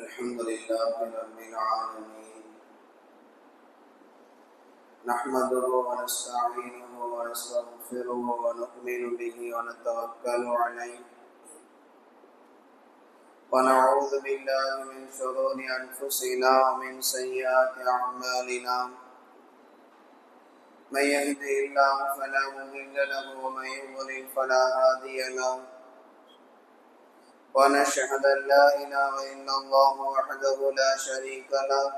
الحمد لله رب العالمين نحمده ونستعينه ونستغفره ونؤمن به ونتوكل عليه ونعوذ بالله من شرور أنفسنا ومن سيئات أعمالنا من يهده الله فلا مضل له ومن يضلل فلا هادي له ونشهد أن لا إله إلا الله وحده لا شريك له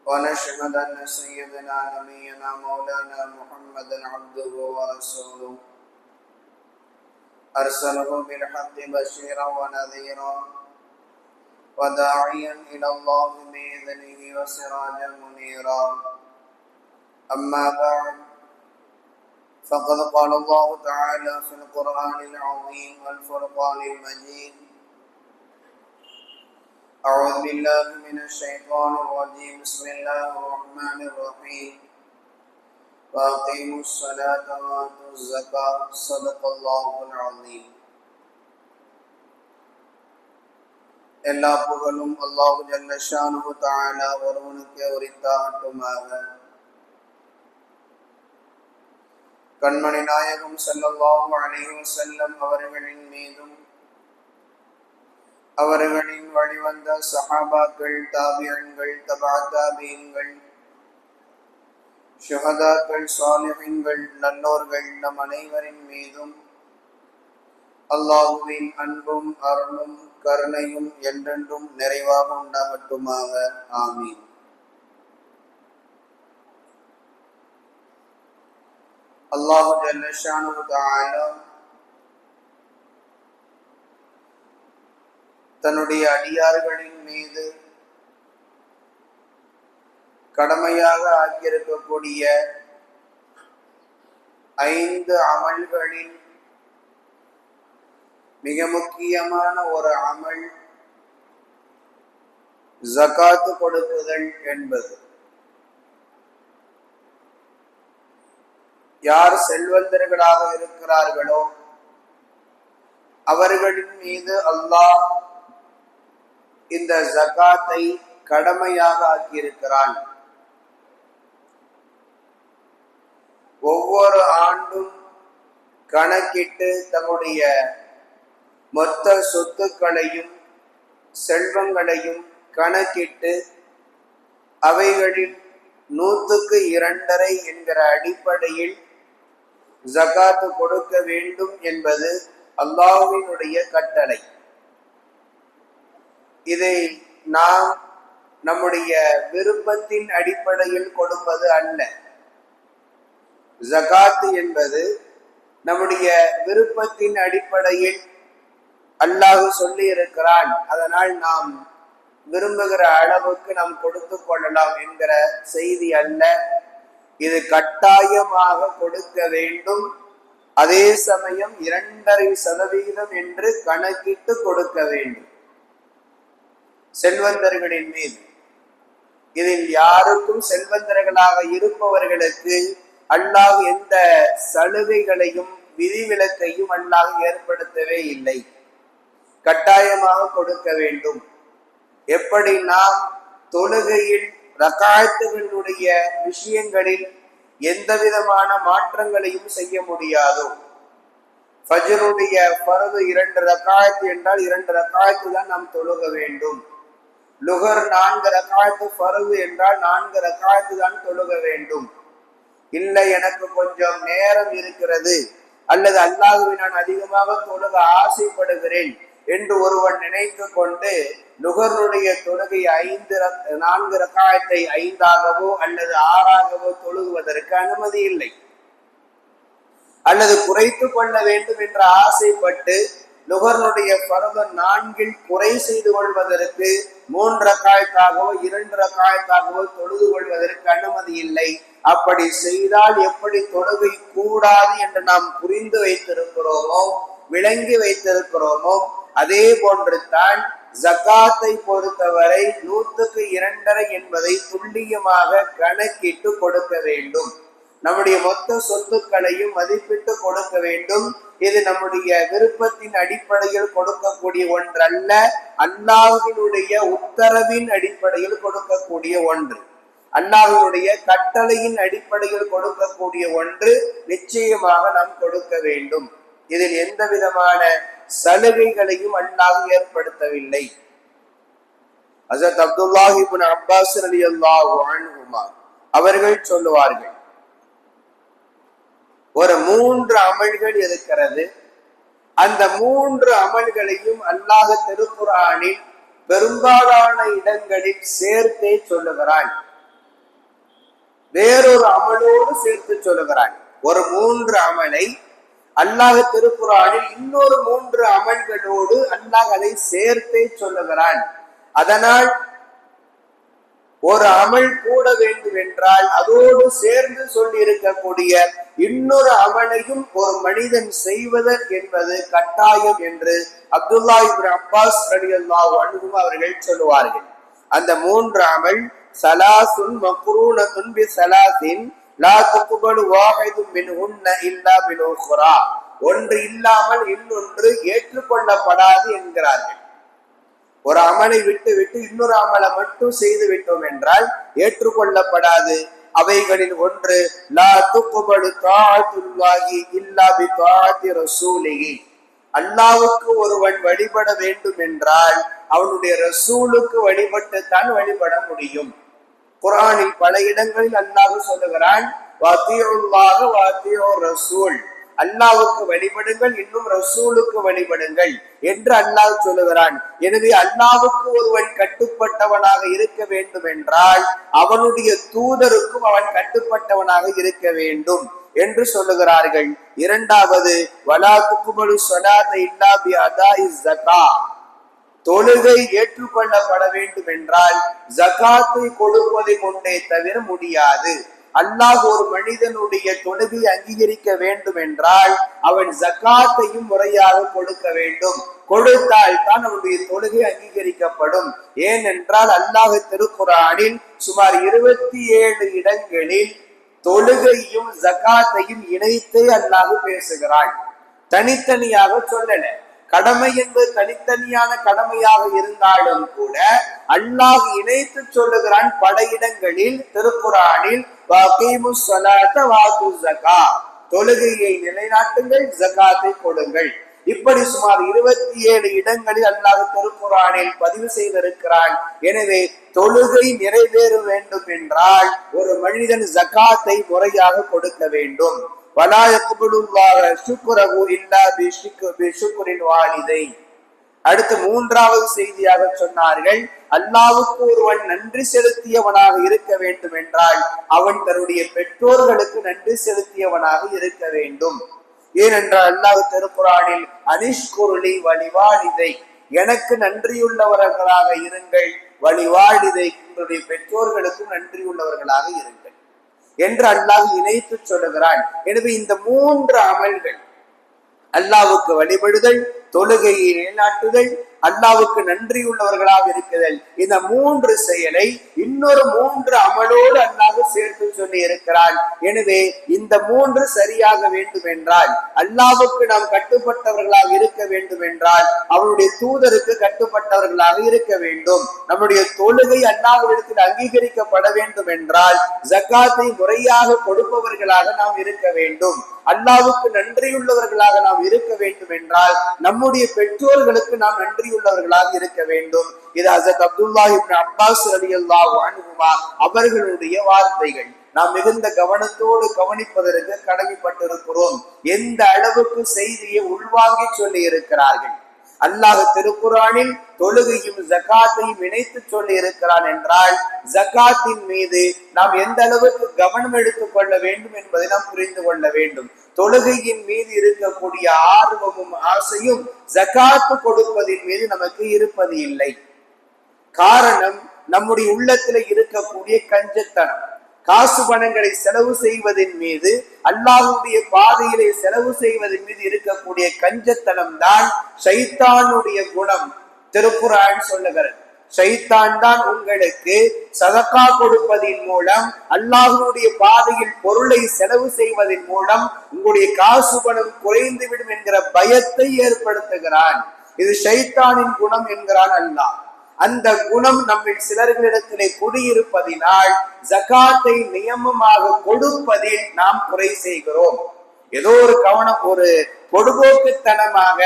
ونشهد أن سيدنا نبينا مولانا محمدا عبده ورسوله أرسله بالحق بشيرا ونذيرا وداعيا إلى الله بإذنه وسراجا منيرا أما بعد فقد قال الله تعالى في القرآن العظيم والفرقان المجيد أعوذ بالله من الشيطان الرجيم بسم الله الرحمن الرحيم وأقيموا الصلاة وآتوا الزكاة صدق الله العظيم. எல்லா புகழும் அல்லாஹ் ஜல்ல ஷானுஹு தஆலா ஒருவனுக்கே உரித்தாகட்டுமாக. கண்மணி நாயகம் ஸல்லல்லாஹு அலைஹி வஸல்லம் அவர்களின் மீதும் அவர்களின் வழிவந்த சஹாபாக்கள், தாபியன்கள், தபா தாபியன்கள், ஷுஹதாக்கள், சாலிஹீன்கள், நல்லோர்கள் நம் அனைவரின் மீதும் அல்லாஹுவின் அன்பும் அருளும் கருணையும் என்றென்றும் நிறைவாக உண்டாகட்டுமாக. ஆமீன். அல்லாஹு ஜல்ல ஷானுஹு தஆலா தன்னுடைய அடியார்களின் மீது கடமையாக ஆக்கியிருக்கக்கூடிய 5 அமல்களில் மிக முக்கியமான ஒரு அமல் ஜகாத் கொடுக்குதல் என்பது. யார் செல்வந்தர்களாக இருக்கிறார்களோ அவர்களின் மீது அல்லாஹ் இந்த ஜகாத்தை கடமையாக ஆக்கியிருக்கிறான். ஒவ்வொரு ஆண்டும் கணக்கிட்டு தன்னுடைய மொத்த சொத்துக்களையும் செல்வங்களையும் கணக்கிட்டு அவைகளில் 100க்கு 2.5 என்கிற அடிப்படையில் ஜகாத் கொடுக்க வேண்டும் என்பது அல்லாஹ்வினுடைய கட்டளை. இதை நாம் நம்முடைய விருப்பத்தின் அடிப்படையில் கொடுப்பது அல்ல. ஜகாத் என்பது நம்முடைய விருப்பத்தின் அடிப்படையில் அல்லாஹ் சொல்லி இருக்கிறான், அதனால் நாம் விரும்புகிற அளவுக்கு நாம் கொடுத்து கொள்ளலாம் என்கிற செய்தி அல்ல. இது கட்டாயமாக கொடுக்க வேண்டும். அதே சமயம் 2.5% என்று கணக்கிட்டு கொடுக்க வேண்டும் செல்வந்தர்களின் மீது. இதில் யாருக்கும் செல்வந்தர்களாக இருப்பவர்களுக்கு அல்லாஹ் எந்த சலுகைகளையும் விதிவிலக்கையும் அல்லாஹ் ஏற்படுத்தவே இல்லை. கட்டாயமாக கொடுக்க வேண்டும். எப்படி நாம் தொழுகையில் ரகாத்துகளுடைய விஷயங்களில் எந்த விதமான மாற்றங்களையும் செய்ய முடியாதோ, ஃபஜ்ருடைய ஃபர்து 2 ரகாத் என்றால் 2 ரகாத் தான் நாம் தொழுக வேண்டும். லுஹர் 4 ரகாத் ஃபர்து என்றால் 4 ரகாத் தான் தொழுக வேண்டும். இல்லை, எனக்கு கொஞ்சம் நேரம் இருக்கிறது அல்லது அல்லாஹ்வை நான் அதிகமாக தொழுக ஆசைப்படுகிறேன் என்று ஒருவன் நினைத்து கொண்டு லுஹருடைய தொழுகை 4 ரகாத்தை 5ஆகவோ அல்லது 6ஆகவோ தொழுகுவதற்கு அனுமதி இல்லை. அல்லது குறைத்து கொள்ள வேண்டும் என்று ஆசைப்பட்டு லுஹருடைய ஃபர்து 4இல் குறை செய்து கொள்வதற்கு 3 ரகாத்தாகவோ 2 ரகாத்தாகவோ தொழுது கொள்வதற்கு அனுமதி இல்லை. அப்படி செய்தால் எப்படி தொழுகை கூடாது என்று நாம் புரிந்து வைத்திருக்கிறோமோ, விளங்கி வைத்திருக்கிறோமோ, அதே போன்று தான் ஜகாத்தை பொறுத்தவரை 100க்கு 2.5 என்பதை துல்லியமாக கணக்கிட்டு கொடுக்க வேண்டும். நம்முடைய மொத்த சொத்துக்களையும் மதிப்பிட்டு கொடுக்க வேண்டும். இது நம்முடைய விருப்பத்தின் அடிப்படையில் கொடுக்கக்கூடிய ஒன்றல்ல, அல்லாஹ்வினுடைய உத்தரவின் அடிப்படையில் கொடுக்கக்கூடிய ஒன்று, அல்லாஹ்வினுடைய கட்டளையின் அடிப்படையில் கொடுக்கக்கூடிய ஒன்று. நிச்சயமாக நாம் கொடுக்க வேண்டும். இதில் எந்த விதமான சலுகைகளையும் அல்லாஹ் ஏற்படுத்தவில்லை. ஹஜ்ரத் அப்துல்லாஹ் இப்னு அப்பாஸ் ரலியல்லாஹு அன்ஹுமா அவர்கள் சொல்லுவார்கள், ஒரு 3 அமல்கள் இருக்கிறது. அந்த 3 அமல்களையும் அல்லாஹ் திருக்குர்ஆனில் பெரும்பாலான இடங்களில் சேர்த்தே சொல்லுகிறான், வேறொரு அமலோடு சேர்த்து சொல்லுகிறான். ஒரு 3 அமலை அல்லாஹ் திருக்குர்ஆனில் இன்னொரு 3 அமல்களோடு அல்லாஹ் அதை சேர்த்தே சொல்லுகிறான். அதனால் ஒரு அமல் கூட வேண்டும் என்றால் அதோடு சேர்ந்து சொல்லி இருக்கக்கூடிய இன்னொரு அமலையும் ஒரு மனிதன் செய்வது என்பது கட்டாயம் என்று அப்துல்லாஹ் இப்னு அப்பாஸ் ரலியல்லாஹு அன்ஹு அவர்கள் சொல்லுவார்கள். அந்த 3 அமல் சலாசுன் மக்ரூனத்துன் பி சலாசின் லா தக்பலு வாஹிதுன் மின்ஹுன்ன இல்லா பில் உக்ரா, ஒன்று இல்லாமல் இன்னொன்று ஏற்றுக்கொள்ளப்படாது என்கிறார்கள். ஒரு அமலை விட்டு இன்னொரு அமலை மட்டும் செய்து விட்டோம் என்றால் ஏற்றுக்கொள்ளப்படாது. அவைகளில் ஒன்று லா துக்பலு தாஅத்துல்லாஹி இல்லா பி தாஅத்தி ரசூலிஹி, அல்லாஹ்வுக்கு ஒருவன் வழிபட வேண்டும் என்றால் அவனுடைய ரசூலுக்கு வழிபட்டு தான் வழிபட முடியும். குர்ஆனில் பல இடங்களில் அல்லாஹ் சொல்லுகிறான், வஅத்தியுல்லாஹ வஅத்தியுர் ரசூல், அல்லாஹ்வுக்கு வழிபடுங்கள், இன்னும் ரசூலுக்கு வழிபடுங்கள் என்று அல்லாஹ் சொல்லுகிறான். எனவே அல்லாஹ்வுக்கு ஒருவன் கட்டுப்பட்டவனாக இருக்க வேண்டும் என்றால் அவனுடைய தூதருக்கும் அவன் கட்டுப்பட்டவனாக இருக்க வேண்டும் என்று சொல்லுகிறார்கள். இரண்டாவது, வலா துக்பலு ஸலாத இல்லா பி அதாஇஸ் ஸகா, தொழுகை ஏற்றுக்கொள்ளப்பட வேண்டும் என்றால் ஜகாத்தை கொடுப்பதை கொண்டே தவிர முடியாது. அல்லாஹ் ஒரு மனிதனுடைய தொழுகை அங்கீகரிக்க வேண்டும் என்றால் அவன் ஜகாத்தையும் முறையாக கொடுக்க வேண்டும். கொடுத்தால் தான் அவனுடைய தொழுகை அங்கீகரிக்கப்படும். ஏனென்றால் அல்லாஹ் திருக்குர்ஆனில் சுமார் 27 இடங்களில் தொழுகையும் ஜகாத்தையும் இணைத்தே அல்லாஹ் பேசுகிறான். தனித்தனியாக சொல்லல. கடமை என்பது தனித்தனியான கடமையாக இருந்தாலும் கூட அல்லாஹ் இணைத்து சொல்லுகிறான் பல இடங்களில் திருக்குர்ஆனில், வஅகீமுஸ் ஸலாத வஆத்துஸ் ஸகா, தொழுகையை நிலைநாட்டுங்கள், ஜகாத்தை கொடுங்கள். இப்படி சுமார் 27 இடங்களில் அல்லாஹ் திருக்குர்ஆனில் பதிவு செய்திருக்கிறான். எனவே தொழுகை நிறைவேற வேண்டும் என்றால் ஒரு மனிதன் ஜகாத்தை முறையாக கொடுக்க வேண்டும். வலா யக்பலுல்லாஹு ஷுக்ரஹு இல்லா பிஷுக்ரில் வாலிதைன். அடுத்து 3வது செய்தியாக சொன்னார்கள், அல்லாஹ்வுக்கு ஒருவன் நன்றி செலுத்தியவனாக இருக்க வேண்டும் என்றால் அவன் தன்னுடைய பெற்றோர்களுக்கு நன்றி செலுத்தியவனாக இருக்க வேண்டும். ஏனென்றால் அல்லாஹ் திருக்குர்ஆனில் அனிஷ்குர்லி வலிவாலிதை, எனக்கு நன்றியுள்ளவர்களாக இருங்கள், வலிவாலிதை, உங்களுடைய பெற்றோர்களுக்கும் நன்றியுள்ளவர்களாக இருங்கள் என்று அல்லாஹ் இணைத்து சொல்லுகிறான். எனவே இந்த 3 அமல்கள், அல்லாஹ்வுக்கு வழிபடுதல், தொழுகையை நிலைநாட்டுதல், அல்லாஹ்வுக்கு நன்றியுள்ளவர்களாக இருக்குதல், இந்த 3 செயலை இன்னொரு 3 அமலோடு அல்லாஹ் சேர்த்து சொல்லி இருக்கிறான். எனவே இந்த 3 சரியாக வேண்டும் என்றால், அல்லாஹ்வுக்கு நாம் கட்டுப்பட்டவர்களாக இருக்க வேண்டும் என்றால் அவனுடைய தூதருக்கு கட்டுப்பட்டவர்களாக இருக்க வேண்டும். நம்முடைய தொழுகை அல்லாஹ்விடத்தில் அங்கீகரிக்கப்பட வேண்டும் என்றால் ஜகாத்தை முறையாக கொடுப்பவர்களாக நாம் இருக்க வேண்டும். அல்லாஹ்வுக்கு நன்றியுள்ளவர்களாக நாம் இருக்க வேண்டும் என்றால் நம்முடைய பெற்றோர்களுக்கு நாம் நன்றியுள்ளவர்களாக இருக்க வேண்டும். இது ஹஜ்ரத் அப்துல்லாஹ் இப்னு அப்பாஸ் ரலியல்லாஹு அன்ஹுமா அவர்களுடைய வார்த்தைகள். நாம் மிகுந்த கவனத்தோடு கவனிப்பதற்கு கடமைப்பட்டிருக்கிறோம். எந்த அளவுக்கு செய்தியை உள்வாங்கி சொல்லி இருக்கிறார்கள். அல்லாஹ் திருக்குர்ஆனில் தொழுகையும் ஜகாத்தையும் இணைத்து சொல்லி இருக்கிறான் என்றால் ஜகாத்தின் மீது நாம் எந்த அளவுக்கு கவனம் எடுத்துக் கொள்ள வேண்டும் என்பதை நாம் புரிந்து கொள்ள வேண்டும். தொழுகையின் மீது இருக்கக்கூடிய ஆர்வமும் ஆசையும் ஜகாத்து கொடுப்பதின் மீது நமக்கு இருப்பது இல்லை. காரணம், நம்முடைய உள்ளத்துல இருக்கக்கூடிய கஞ்சத்தனம். காசு பணங்களை செலவு செய்வதன் மீது, அல்லாஹ்வுடைய பாதையிலே செலவு செய்வதன் மீது இருக்கக்கூடிய கஞ்சத்தனம் தான் ஷைத்தானுடைய குணம். திருக்குர்ஆன் சொல்லுகிறது, ஷைத்தான் தான் உங்களுக்கு சதக்கா கொடுப்பதின் மூலம், அல்லாஹ்வுடைய பாதையில் பொருளை செலவு செய்வதன் மூலம் உங்களுடைய காசு பணம் குறைந்துவிடும் என்கிற பயத்தை ஏற்படுத்துகிறான். இது ஷைத்தானின் குணம் என்கிறான் அல்லாஹ். அந்த குணம் நம்மில் சிலர்களிடத்திலே குடியிருப்பதினால் ஜகாத்தை நியமமாக கொடுப்பதில் நாம் குறை செய்கிறோம். ஏதோ ஒரு கவனம், ஒரு பொடுபோக்குத்தனமாக,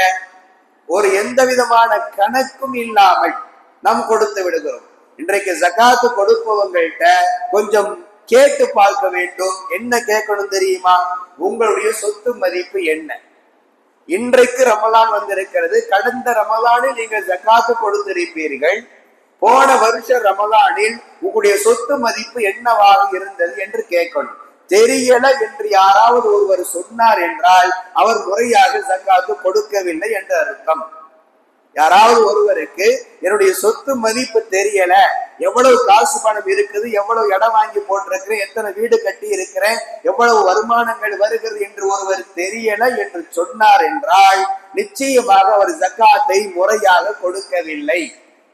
ஒரு எந்த விதமான கணக்கும் இல்லாமல் நாம் கொடுத்து விடுகிறோம். இன்றைக்கு ஜகாத்து கொடுப்பவங்கள்ட்ட கொஞ்சம் கேட்டு பார்க்க வேண்டும். என்ன கேட்கணும் தெரியுமா? உங்களுடைய சொத்து மதிப்பு என்ன? இன்றைக்கு ரமலான் வந்திருக்கிறது. கடந்த ரமலானில் நீங்கள் ஜகாத்து கொடுத்திருப்பீர்கள். போன வருஷ ரமலானில் உங்களுடைய சொத்து மதிப்பு என்னவாக இருந்தது என்று கேட்கணும். தெரியல என்று யாராவது ஒருவர் சொன்னார் என்றால் அவர் முறையாக ஜகாத்து கொடுக்கவில்லை என்று அர்த்தம். யாராவது ஒருவருக்கு என்னுடைய சொத்து மதிப்பு தெரியல, எவ்வளவு காசு பணம் இருக்குது, எவ்வளவு இடம் வாங்கி போட்டிருக்கிறேன், எத்தனை வீடு கட்டி இருக்கிறேன், எவ்வளவு வருமானங்கள் வருகிறது என்று ஒருவர் தெரியல என்று சொன்னார் என்றால் நிச்சயமாக அவர் ஜகாத்தை முறையாக கொடுக்கவில்லை.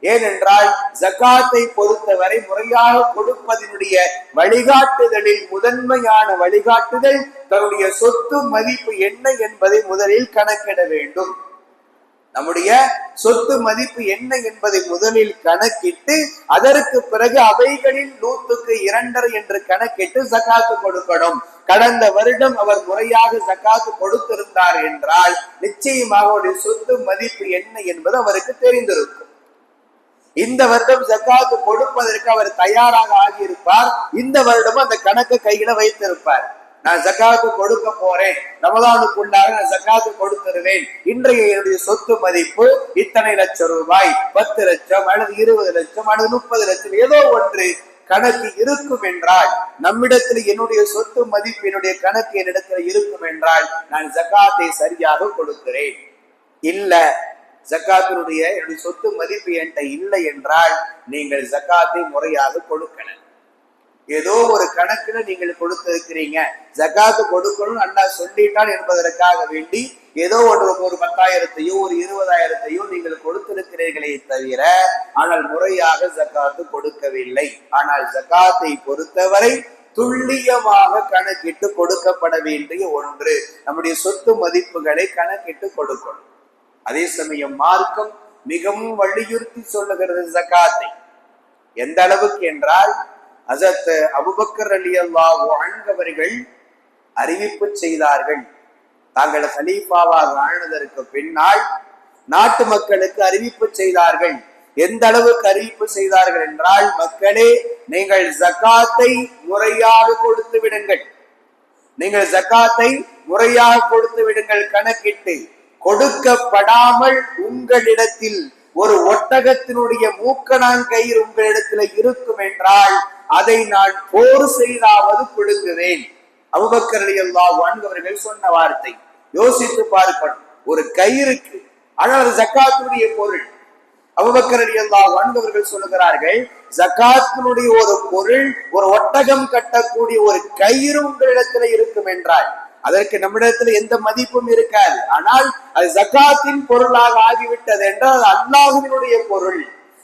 ஏனென்றால் ஜகாத்தை பொறுத்தவரை முறையாக கொடுப்பதனுடைய வழிகாட்டுதலில் முதன்மையான வழிகாட்டுதல் தன்னுடைய சொத்து மதிப்பு என்ன என்பதை முதலில் கணக்கிட வேண்டும். நம்முடைய சொத்து மதிப்பு என்ன என்பதை முதலில் கணக்கிட்டு அதற்கு பிறகு அவைகளில் 100க்கு 2.5 என்று கணக்கிட்டு ஜகாத்து கொடுக்கணும். கடந்த வருடம் அவர் முறையாக ஜகாத்து கொடுத்திருந்தார் என்றால் நிச்சயமாக அவருடைய சொத்து மதிப்பு என்ன என்பது அவருக்கு தெரிந்திருக்கும். இந்த வருடம் ஜகாத்து கொடுப்பதற்கு அவர் தயாராக ஆகியிருப்பார். இந்த வருடமும் அந்த கணக்கு கையில வைத்திருப்பார். நான் ஜகாத்து கொடுக்க போறேன், ரமலானுக்குள்ளாக நான் ஜகாத்து கொடுத்துருவேன், இன்றைய என்னுடைய சொத்து மதிப்பு இத்தனை லட்சம் ரூபாய், 10 லட்சம் அல்லது 20 லட்சம் அல்லது 30 லட்சம், ஏதோ ஒன்று கணக்கு இருக்கும் என்றால், நம்மிடத்தில் என்னுடைய சொத்து மதிப்பு என்னுடைய கணக்கு என்னிடத்தில் இருக்கும் என்றால் நான் ஜகாத்தை சரியாக கொடுக்கிறேன். இல்ல, ஜகாத்தினுடைய என்னுடைய சொத்து மதிப்பு என்கிட்ட இல்லை என்றால் நீங்கள் ஜகாத்தை முறையாக கொடுக்கணும். ஏதோ ஒரு கணக்குல நீங்கள் கொடுத்திருக்கிறீங்க, ஜகாத்து கொடுக்கணும் அல்லாஹ் சொல்லிட்டான் என்பதற்காக வேண்டி ஏதோ ஒரு 10,000த்தையோ ஒரு 20,000த்தையோ நீங்கள் கொடுத்திருக்கிறீர்களே தவிர ஆனால் முறையாக ஜகாத்து கொடுக்கவில்லை. ஆனால் ஜகாத்தை பொறுத்தவரை துல்லியமாக கணக்கிட்டு கொடுக்கப்பட வேண்டிய ஒன்று. நம்முடைய சொத்து மதிப்புகளை கணக்கிட்டு கொடுக்கணும். அதே சமயம் மார்க்கம் மிகவும் வலியுறுத்தி சொல்லுகிறது ஜகாத்தை. எந்த அளவுக்கு என்றால், ஹஜரத் அபூபக்கர் ரலியல்லாஹு அன்ஹு அவர்கள் அறிவிப்பு செய்தார்கள். தாங்கள் கலீஃபாவாக ஆனதற்கு பின்னால் நாட்டு மக்களுக்கு அறிவிப்பு செய்தார்கள். எந்த அளவுக்கு அறிவிப்பு செய்தார்கள் என்றால், மக்களே, நீங்கள் ஜகாத்தை முறையாக கொடுத்து விடுங்கள், நீங்கள் ஜகாத்தை முறையாக கொடுத்து விடுங்கள். கணக்கிட்டு கொடுக்கப்படாமல் உங்களிடத்தில் ஒரு ஒட்டகத்தினுடைய மூக்கணாங்கயிறு உங்களிடத்துல இருக்கும் என்றால் அதை நான் போர் செய்தாவது பிடுங்குவேன். அபூபக்கர் ரலியல்லாஹு அன்ஹு அவர்கள் சொன்ன வார்த்தை யோசித்து பார்க்கணும். ஒரு கயிறுக்கு, ஆனால் அது ஜகாத்துடைய பொருள். அபூபக்கர் ரலியல்லாஹு அன்ஹு அவர்கள் சொல்லுகிறார்கள், ஜகாத்தினுடைய ஒரு பொருள், ஒரு ஒட்டகம் கட்டக்கூடிய ஒரு கயிறு உங்களிடத்துல இருக்கும் என்றால் அதற்கு நம்மிடத்துல எந்த மதிப்பும் இருக்காது. ஆனால் அது ஜகாத்தின் பொருளாக ஆகிவிட்டது என்றால் அது அல்லாஹ்வினுடைய பொருள்,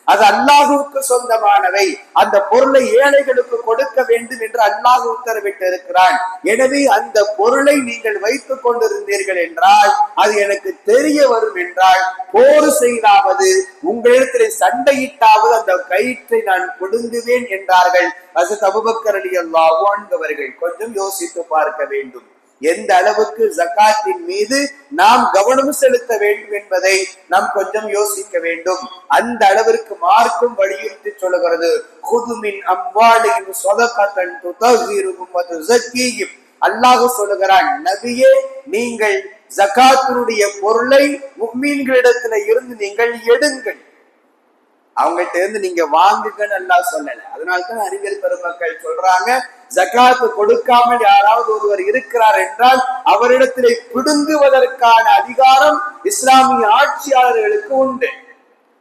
அது அல்லாஹுவுக்கு சொந்தமானவை. அந்த பொருளை ஏழைகளுக்கு கொடுக்க வேண்டும் என்று அல்லாஹ் உத்தரவிட்டு இருக்கிறான். எனவே அந்த பொருளை நீங்கள் வைத்துக் கொண்டிருந்தீர்கள் என்றால் அது எனக்கு தெரிய வரும் என்றால் போர் செய்தாவது உங்களிடத்திலே சண்டையிட்டாவது அந்த கயிற்றை நான் கொடுங்குவேன் என்றார்கள் ஹஜ்ரத் அபூபக்கர் ரலியல்லாஹு அன்ஹு அவர்கள். கொஞ்சம் யோசித்து பார்க்க வேண்டும். எந்த அளவுக்கு ஜகாத்தின் மீது நாம் கவனம் செலுத்த வேண்டும் என்பதை நாம் கொஞ்சம் யோசிக்க வேண்டும். அந்த அளவிற்கு மார்க்கம் வலியுறுத்தி சொல்லுகிறது. குது மின் அம்வாலிஹிம் ஸதகத்தன் துதஹிருஹும் வ துஸக்கீஹிம். அல்லாஹ் சொல்லுகிறான், நபியே, நீங்கள் ஜகாத்தினுடைய பொருளை முஃமின்களிடத்துல இருந்து நீங்கள் எடுங்கள், அவங்கள்ட்ட இருந்து நீங்க வாங்குங்கன்னு அல்லாஹ் சொல்லல. அதனால்தான் அறிவியல் பெருமக்கள் சொல்றாங்க, ஜகாத்து கொடுக்காமல் யாராவது ஒருவர் இருக்கிறார் என்றால் அவரிடத்திலே பிடுங்குவதற்கான அதிகாரம் இஸ்லாமிய ஆட்சியாளர்களுக்கு உண்டு.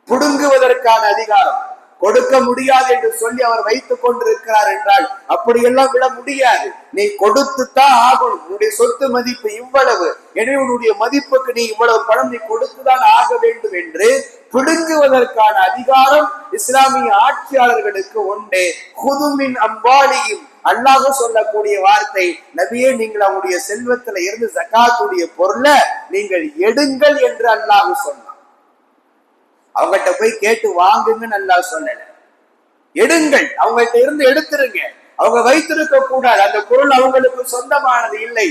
பிடுங்குவதற்கான அதிகாரம். கொடுக்க முடியாது என்று சொல்லி அவர் வைத்துக் கொண்டிருக்கிறார் என்றால் அப்படியெல்லாம் விட முடியாது. நீ கொடுத்துத்தான் ஆகணும். உன்னுடைய சொத்து மதிப்பு இவ்வளவு, எனவே உன்னுடைய மதிப்புக்கு நீ இவ்வளவு பணம் நீ கொடுத்துதான் ஆக வேண்டும் என்று பிடுங்குவதற்கான அதிகாரம் இஸ்லாமிய ஆட்சியாளர்களுக்கு உண்டு. குதுமின் அம்பாலியும் அல்லாஹ் சொல்லக்கூடிய வார்த்தை, நபியே நீங்கள் அவங்களுடைய செல்வத்துல இருந்து ஜகாத்துடைய பொருளை நீங்கள் எடுங்கள் என்று அல்லாஹ் சொன்னான். அவங்ககிட்ட போய் கேட்டு வாங்குங்கன்னு அல்லாஹ் சொல்லல, எடுங்கள், அவங்கள்ட்ட இருந்து எடுத்துருங்க. அவங்க வைத்திருக்க கூடாது, அந்த பொருள் அவங்களுக்கு சொந்தமானது இல்லை.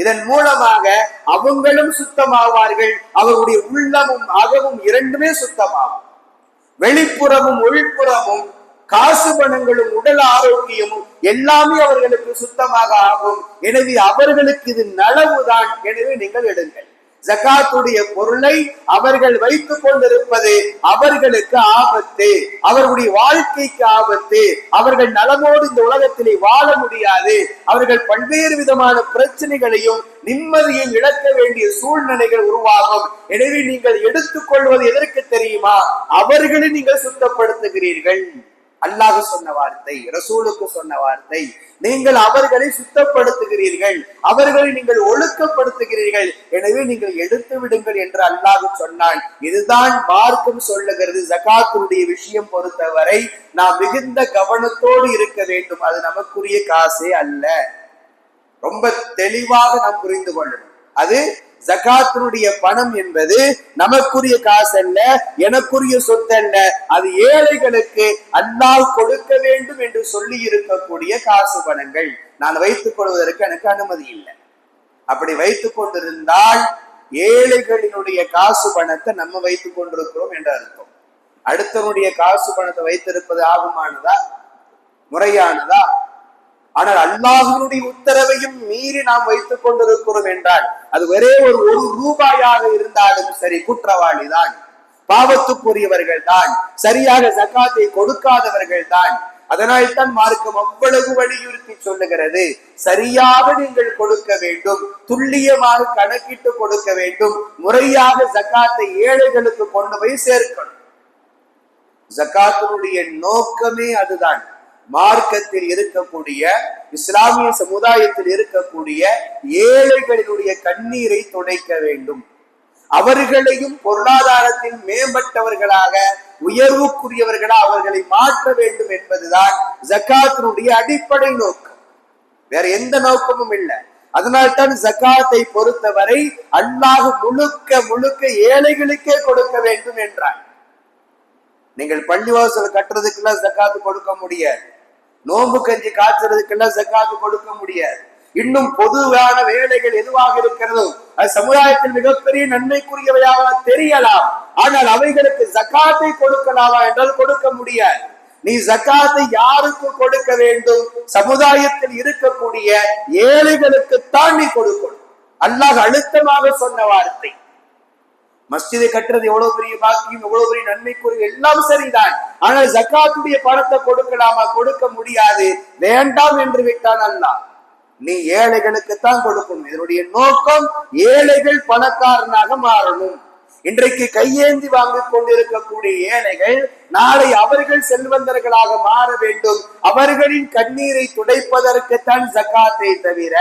இதன் மூலமாக அவங்களும் சுத்தமாவார்கள், அவருடைய உள்ளமும் அகமும் இரண்டுமே சுத்தமாகும். வெளிப்புறமும் உள்புறமும் காசு பணங்களும் உடல் ஆரோக்கியமும் எல்லாமே அவர்களுக்கு சுத்தமாக ஆகும். எனவே அவர்களுக்கு இது நலவுதான். எனவே நீங்கள் எடுங்கள். ஜகாத்துடைய பொருளை அவர்கள் வைத்துக் கொண்டிருப்பது அவர்களுக்கு ஆபத்து, அவர்களுடைய வாழ்க்கைக்கு ஆபத்து. அவர்கள் நலமோடு இந்த உலகத்திலே வாழ முடியாது. அவர்கள் பல்வேறு விதமான பிரச்சனைகளையும் நிம்மதியை இழக்க வேண்டிய சூழ்நிலைகள் உருவாகும். எனவே நீங்கள் எடுத்துக்கொள்வது எதற்கு தெரியுமா? அவர்களை நீங்கள் சுத்தப்படுத்துகிறீர்கள். அல்லாஹ் சொன்ன வார்த்தை, ரசூலுக்கு சொன்ன வார்த்தை. நீங்கள் அவர்களை சுத்தப்படுத்துகிறீர்கள், அவர்களை நீங்கள் ஒழுக்கப்படுத்துகிறீர்கள். எனவே நீங்கள் எடுத்து விடுங்கள் என்று அல்லாஹ் சொன்னான். இதுதான் மார்க்கம் சொல்லுகிறது. ஜகாத்துடைய விஷயம் பொறுத்தவரை நாம் மிகுந்த கவனத்தோடு இருக்க வேண்டும். அது நமக்குரிய காசே அல்ல. ரொம்ப தெளிவாக நாம் புரிந்து கொள்ளணும். அது ஜகாத்தினுடைய பணம் என்பது நமக்குரிய காசு அல்ல, எனக்குரிய சொத்து அல்ல. அது ஏழைகளுக்கு அல்லாஹ் கொடுக்க வேண்டும் என்று சொல்லி இருக்கக்கூடிய காசு பணங்கள். நான் வைத்துக் கொள்வதற்கு எனக்கு அனுமதி இல்லை. அப்படி வைத்துக் கொண்டிருந்தால் ஏழைகளினுடைய காசு பணத்தை நம்ம வைத்துக் கொண்டிருக்கிறோம் என்று அர்த்தம். அடுத்தவனுடைய காசு பணத்தை வைத்திருப்பது ஆகுமானதா, முறையானதா? ஆனால் அல்லாஹ்வுடைய உத்தரவையும் மீறி நாம் வைத்துக் கொண்டிருக்கிறோம் என்றால் அது ஒரே ஒரு ரூபாயாக இருந்தாலும் சரி, குற்றவாளி தான், பாவத்துக்குரியவர்கள் தான், சரியாக ஜகாத்தை கொடுக்காதவர்கள் தான். அதனால் தான் மார்க்கம் அவ்வளவு வலியுறுத்தி சொல்லுகிறது, சரியாக நீங்கள் கொடுக்க வேண்டும், துல்லியமாக கணக்கிட்டு கொடுக்க வேண்டும், முறையாக ஜகாத்தை ஏழைகளுக்கு கொண்டு போய் சேர்க்கணும். ஜகாத்தினுடைய நோக்கமே அதுதான். மார்க்கத்தில் இருக்கக்கூடிய, இஸ்லாமிய சமுதாயத்தில் இருக்கக்கூடிய ஏழைகளினுடைய கண்ணீரை துடைக்க வேண்டும், அவர்களையும் பொருளாதாரத்தில் மேம்பட்டவர்களாக, உயர்வுக்குரியவர்களாக அவர்களை மாற்ற வேண்டும் என்பதுதான் ஜகாத்தினுடைய அடிப்படை நோக்கம். வேற எந்த நோக்கமும் இல்லை. அதனால்தான் ஜகாத்தை பொறுத்தவரை அல்லாஹ் முழுக்க முழுக்க ஏழைகளுக்கே கொடுக்க வேண்டும் என்றார். நீங்கள் பள்ளிவாசல் கட்டுறதுக்கெல்லாம் ஜகாத்து கொடுக்க முடியாது, நோம்பு கஞ்சி காய்ச்சறதுக்கெல்லாம் ஜகாத்து கொடுக்க முடியாது. இன்னும் பொதுவான வேலைகள் எதுவாக இருக்கிறதோ அது சமுதாயத்தில் மிகப்பெரிய நன்மைக்குரியவையாக தெரியலாம், ஆனால் அவைகளுக்கு ஜகாத்தை கொடுக்கலாமா என்றால் கொடுக்க முடியாது. நீ ஜகாத்தை யாருக்கு கொடுக்க வேண்டும்? சமுதாயத்தில் இருக்கக்கூடிய ஏழைகளுக்குத்தான் நீ கொடுக்கணும். அல்லாஹ் அழுத்தமாக சொன்ன வார்த்தை. மஸ்ஜிதை கட்டுறது எவ்வளவு பெரிய பாக்கியம், எவ்வளவு பெரிய நன்மைக்குரிய, எல்லாம் சரிதான். ஆனால் ஜகாத்துடைய பணத்தை கொடுக்கலாமா? கொடுக்க முடியாது, வேண்டாம் என்று விட்டான் அல்லாஹ். நீ ஏழைகளுக்குத்தான் கொடுக்கணும். இதனுடைய நோக்கம் ஏழைகள் பணக்காரனாக மாறணும். இன்றைக்கு கையேந்தி வாங்கிக் கொண்டிருக்கக்கூடிய ஏழைகள் நாளை அவர்கள் செல்வந்தர்களாக மாற வேண்டும். அவர்களின் கண்ணீரை துடைப்பதற்குத்தான் ஜகாத்தை தவிர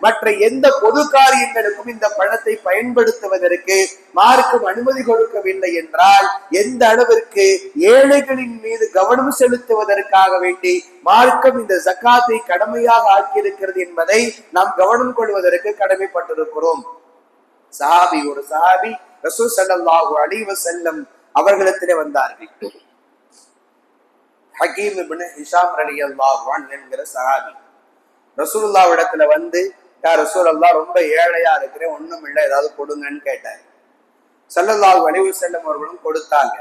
மற்ற எந்த பொது காரியங்களுக்கும் இந்த பணத்தை பயன்படுத்துவதற்கு மார்க்கம் அனுமதி கொடுக்கவில்லை என்றால் எந்த அளவிற்கு ஏழைகளின் மீது கவனம் செலுத்துவதற்காக வேண்டி மார்க்கம் இந்த ஜகாத்தை கடமையாக ஆக்கியிருக்கிறது என்பதை நாம் கவனம் கொள்வதற்கு கடமைப்பட்டிருக்கிறோம். ஒரு சஹாபி ரசூல் ஸல்லல்லாஹு அலைஹி வஸல்லம் அவர்களிடத்திலே வந்தார்கள். ஹகீம் இப்னு ஹிஷாம் ரலியல்லாஹு அன்ஹு என்கிற சஹாபி ரசூலுல்லாஹ் இடத்துல வந்து, யா ரசூலல்லாஹ், ரொம்ப ஏழையா இருக்கிறேன், ஒண்ணும் இல்லை, ஏதாவது கொடுங்கன்னு கேட்டார். ஸல்லல்லாஹு அலைஹி வஸல்லம் அவர்களும் கொடுத்தாங்க.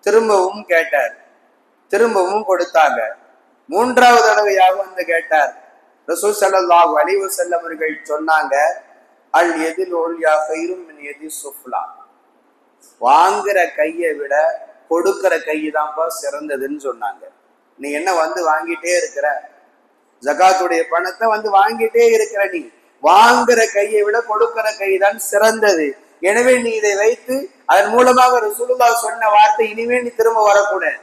திரும்பவும் கேட்டார், திரும்பவும் கொடுத்தாங்க. மூன்றாவது தடவையாக வந்து கேட்டார். ரசூல் ஸல்லல்லாஹு அலைஹி வஸல்லம் அவர்கள் சொன்னாங்க, அல் எதில் ஓல்யா கயிறும் எதி சுஃப்லா, வாங்குற கையை விட கொடுக்கிற கைதான்ப்பா சிறந்ததுன்னு சொன்னாங்க. நீ என்ன வந்து வாங்கிட்டே இருக்கிற, ஜகாத்துடைய பணத்தை வந்து வாங்கிட்டே இருக்கிற, நீ வாங்குற கையை விட கொடுக்கிற கைதான் சிறந்தது. எனவே நீ இதை வைத்து அதன் மூலமாக ரசூலுல்லாஹ் சொன்ன வார்த்தை இனிமே நீ திரும்ப வரக்கூடாது.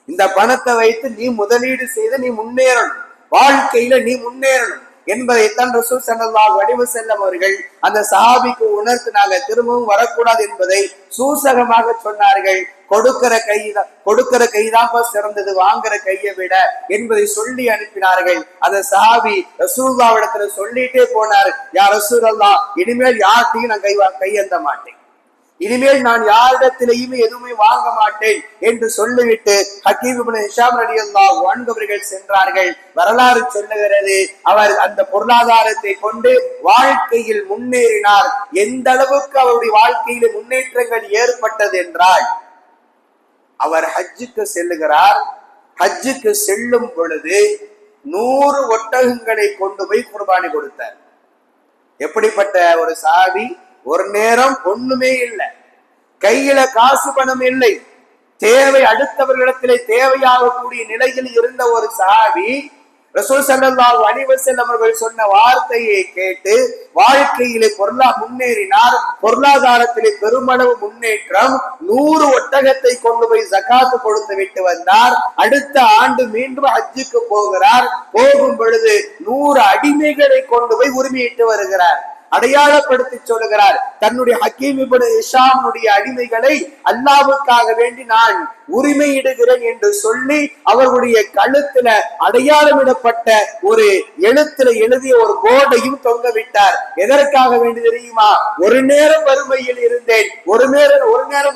இந்த பணத்தை வைத்து நீ முதலீடு செய்து நீ முன்னேறணும், வாழ்க்கையில நீ முன்னேறணும், என்பதைத்தான் ரசூல் ஸல்லல்லாஹு அலைஹி வஸல்லம் அவர்கள் அந்த சஹாபிக்கு உணர்த்தினாங்க. திரும்பவும் வரக்கூடாது என்பதை சூசகமாக சொன்னார்கள். கொடுக்கிற கைதான் சிறந்தது வாங்குற கையை விட என்பதை சொல்லி அனுப்பினார்கள். அந்த சஹாபி ரசூலுல்லாஹ்விடத்துல சொல்லிட்டே போனார், யா ரசூலல்லாஹ், இனிமேல் யார்கிட்டையும் நான் கையேந்த மாட்டேன், இனிமேல் நான் யாரிடத்திலேயுமே எதுவுமே வாங்க மாட்டேன் என்று சொல்லிவிட்டு ஹக்கீம் இப்னு ஹிஷாம் ரலியல்லாஹு அன்ஹு அவர்கள் சென்றார்கள். வரலாறு சொல்லுகிறது, அவர் அந்த பொருளாதாரத்தை கொண்டு வாழ்க்கையில் முன்னேறினார். எந்த அளவுக்கு அவருடைய வாழ்க்கையில முன்னேற்றங்கள் ஏற்பட்டது என்றால், அவர் ஹஜ்ஜுக்கு செல்லுகிறார். ஹஜ்ஜுக்கு செல்லும் பொழுது 100 ஒட்டகங்களை கொண்டு போய் குர்பானி கொடுத்தார். எப்படிப்பட்ட ஒரு சஹாபி! ஒரு நேரம் ஒண்ணுமே இல்லை, கையில காசு பணம் இல்லை, தேவை அடுத்தவர்களிடத்திலே தேவையாகக்கூடிய நிலையில் இருந்த ஒரு சஹாபி ரசூல் ஸல்லல்லாஹு அலைஹி வஸல்லம் அவர்கள் சொன்ன வார்த்தையை கேட்டு வாழ்க்கையிலே முன்னேறினார். பொருளாதாரத்திலே பெருமளவு முன்னேற்றம். 100 ஒட்டகத்தை கொண்டு போய் ஜகாத்து கொடுத்து விட்டு வந்தார். அடுத்த ஆண்டு மீண்டும் ஹஜ்ஜுக்கு போகிறார். போகும் பொழுது 100 அடிமைகளை கொண்டு போய் உரிமையிட்டு வருகிறார். அடையாளப்படுத்தி சொல்லுகிறார், தன்னுடைய ஹக்கீம் இப்னு ஹிஷாமுடைய அடிமைகளை அல்லாஹ்வுக்காக வேண்டி நான் உரிமையிடுகிறேன் என்று சொல்லி அவர்களுடைய கழுத்துல அடையாளமிடப்பட்ட ஒரு எழுத்துல எழுதிய ஒரு போர்டையும் தொங்க விட்டார். எதற்காக வேண்டி தெரியுமா? ஒரு நேரம் வறுமையில் இருந்தேன், ஒரு நேரம்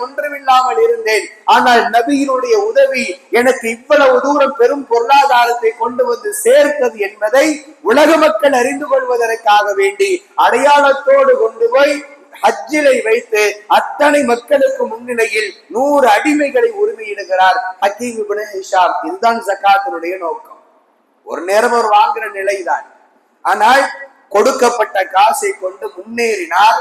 ஒன்றுமில்லாமல் இருந்தேன், ஆனால் நபியினுடைய உதவி எனக்கு இவ்வளவு தூரம் பெரும் பொருளாதாரத்தை கொண்டு வந்து சேர்த்தது என்பதை உலக மக்கள் அறிந்து கொள்வதற்காக வேண்டி அடையாளத்தோடு கொண்டு போய் ஹஜ்ஜிலை வைத்து அத்தனை மக்களுக்கு முன்னிலையில் 100 அடிமைகளை உரிமையிடுகிறார் ஹக்கீம் இப்னு ஹிஷாம். இதுதான் ஜகாத்தினுடைய நோக்கம். ஒரு நேரம் அவர் வாங்குற நிலைதான், ஆனால் கொடுக்கப்பட்ட காசை கொண்டு முன்னேறினார்.